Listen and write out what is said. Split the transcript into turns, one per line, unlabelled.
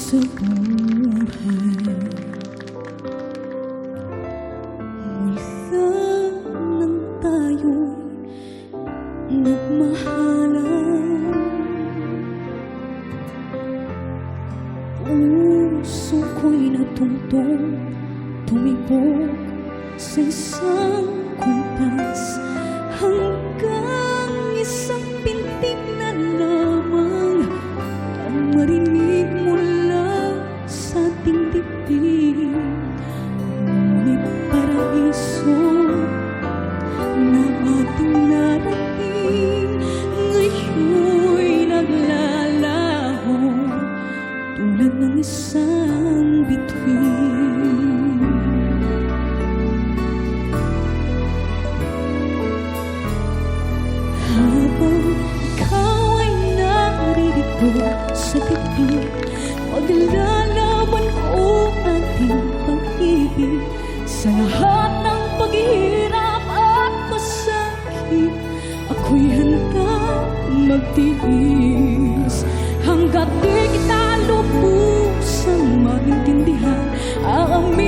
sa buhay. Mula nang tayo'y nagmahalan, puso ko'y natungtong tumibok sa isang kumpas, hanggang isang pintig na lamang ang marinig mula sa ating dibdib. Ngunit paraiso na ating narating ngayon'y naglalaho tulad ng isang bituin. Habang ikaw ay naririto sa dibdib, paglalaban ko ating pag-ibig sa lahat ng paghihirap at pasakit. Ako'y handa magtiis hanggat di kita lubusang maintindihan. Aamin